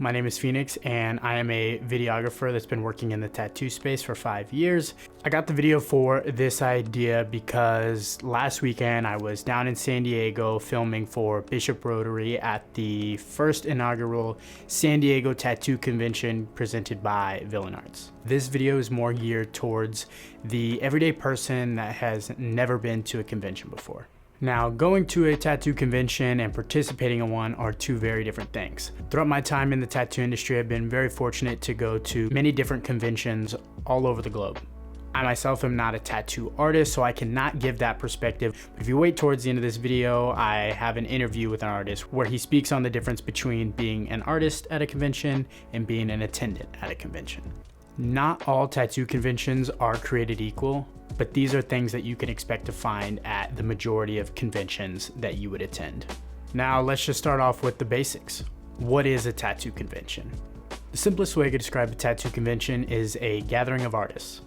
My name is Phoenix and I am a videographer that's been working in the tattoo space for 5 years. I got the video for this idea because last weekend I was down in San Diego filming for Bishop Rotary at the first inaugural San Diego Tattoo Convention presented by Villain Arts. This video is more geared towards the everyday person that has never been to a convention before. Now, going to a tattoo convention and participating in one are two very different things. Throughout my time in the tattoo industry, I've been very fortunate to go to many different conventions all over the globe. I myself am not a tattoo artist, so I cannot give that perspective. But if you wait towards the end of this video, I have an interview with an artist where he speaks on the difference between being an artist at a convention and being an attendant at a convention. Not all tattoo conventions are created equal, but these are things that you can expect to find at the majority of conventions that you would attend. Now let's just start off with the basics. What is a tattoo convention? The simplest way to describe a tattoo convention is a gathering of artists.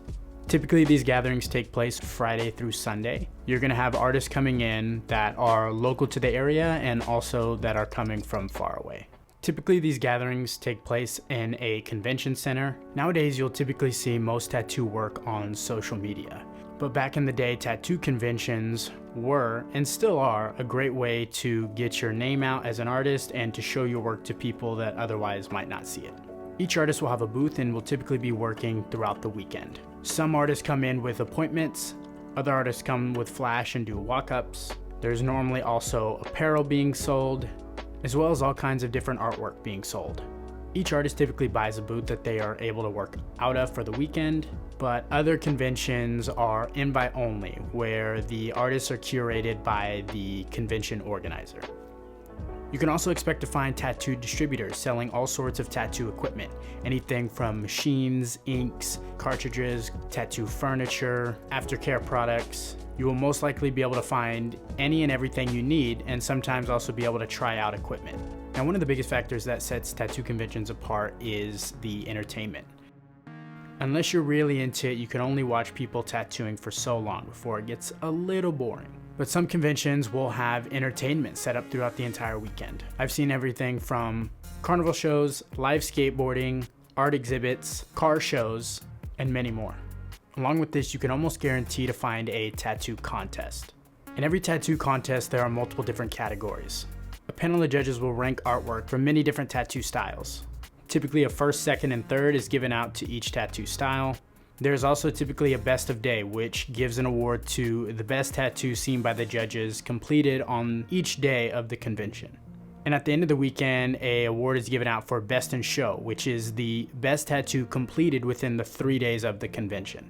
Typically these gatherings take place Friday through Sunday. You're gonna have artists coming in that are local to the area and also that are coming from far away. Typically these gatherings take place in a convention center. Nowadays you'll typically see most tattoo work on social media. But back in the day, tattoo conventions were, and still are, a great way to get your name out as an artist and to show your work to people that otherwise might not see it. Each artist will have a booth and will typically be working throughout the weekend. Some artists come in with appointments, other artists come with flash and do walk-ups. There's normally also apparel being sold, as well as all kinds of different artwork being sold. Each artist typically buys a booth that they are able to work out of for the weekend, but other conventions are invite only, where the artists are curated by the convention organizer. You can also expect to find tattoo distributors selling all sorts of tattoo equipment, anything from machines, inks, cartridges, tattoo furniture, aftercare products. You will most likely be able to find any and everything you need, and sometimes also be able to try out equipment. Now, one of the biggest factors that sets tattoo conventions apart is the entertainment. Unless you're really into it, you can only watch people tattooing for so long before it gets a little boring. But some conventions will have entertainment set up throughout the entire weekend. I've seen everything from carnival shows, live skateboarding, art exhibits, car shows, and many more. Along with this, you can almost guarantee to find a tattoo contest. In every tattoo contest, there are multiple different categories. A panel of judges will rank artwork from many different tattoo styles. Typically a first, second, and third is given out to each tattoo style. There's also typically a best of day, which gives an award to the best tattoo seen by the judges completed on each day of the convention. And at the end of the weekend, an award is given out for best in show, which is the best tattoo completed within the 3 days of the convention.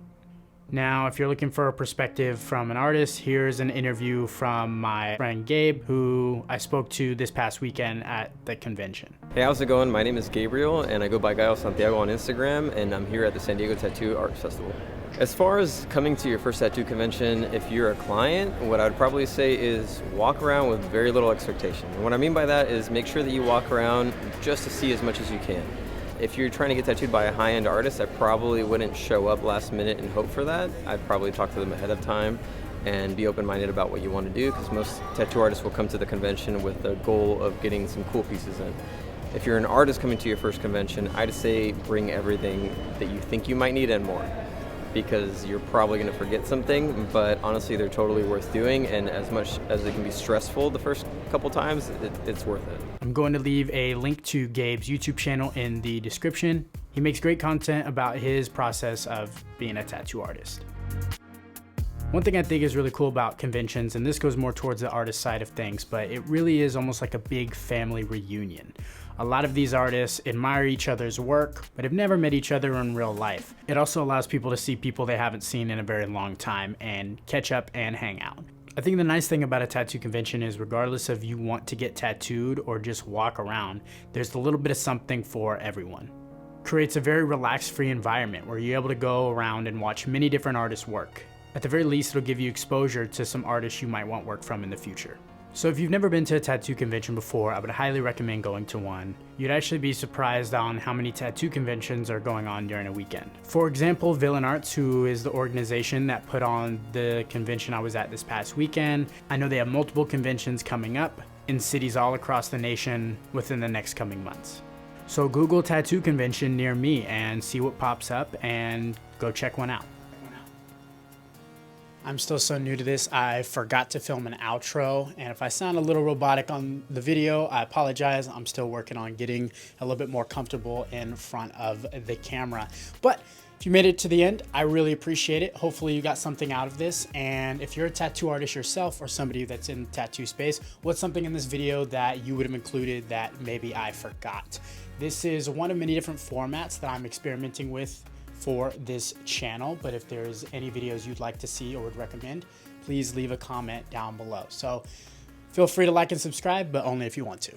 Now, if you're looking for a perspective from an artist, here's an interview from my friend Gabe, who I spoke to this past weekend at the convention. Hey, how's it going? My name is Gabriel, and I go by Gallo Santiago on Instagram, and I'm here at the San Diego Tattoo Art Festival. As far as coming to your first tattoo convention, if you're a client, what I would probably say is walk around with very little expectation. And what I mean by that is make sure that you walk around just to see as much as you can. If you're trying to get tattooed by a high-end artist, I probably wouldn't show up last minute and hope for that. I'd probably talk to them ahead of time and be open-minded about what you want to do, because most tattoo artists will come to the convention with the goal of getting some cool pieces in. If you're an artist coming to your first convention, I'd say bring everything that you think you might need and more, because you're probably going to forget something, but honestly they're totally worth doing, and as much as it can be stressful the first couple times, it's worth it. I'm going to leave a link to Gabe's YouTube channel in the description. He makes great content about his process of being a tattoo artist. One thing I think is really cool about conventions, and this goes more towards the artist side of things, but it really is almost like a big family reunion. A lot of these artists admire each other's work, but have never met each other in real life. It also allows people to see people they haven't seen in a very long time and catch up and hang out. I think the nice thing about a tattoo convention is regardless if you want to get tattooed or just walk around, there's a little bit of something for everyone. Creates a very relaxed, free environment where you're able to go around and watch many different artists work. At the very least, it'll give you exposure to some artists you might want work from in the future. So if you've never been to a tattoo convention before, I would highly recommend going to one. You'd actually be surprised on how many tattoo conventions are going on during a weekend. For example, Villain Arts, who is the organization that put on the convention I was at this past weekend, I know they have multiple conventions coming up in cities all across the nation within the next coming months. So Google tattoo convention near me and see what pops up and go check one out. I'm still so new to this, I forgot to film an outro, and if I sound a little robotic on the video, I apologize. I'm still working on getting a little bit more comfortable in front of the camera. But if you made it to the end, I really appreciate it. Hopefully you got something out of this, and if you're a tattoo artist yourself or somebody that's in the tattoo space, what's something in this video that you would have included that maybe I forgot? This is one of many different formats that I'm experimenting with for this channel, but if there's any videos you'd like to see or would recommend, please leave a comment down below. So feel free to like and subscribe, but only if you want to.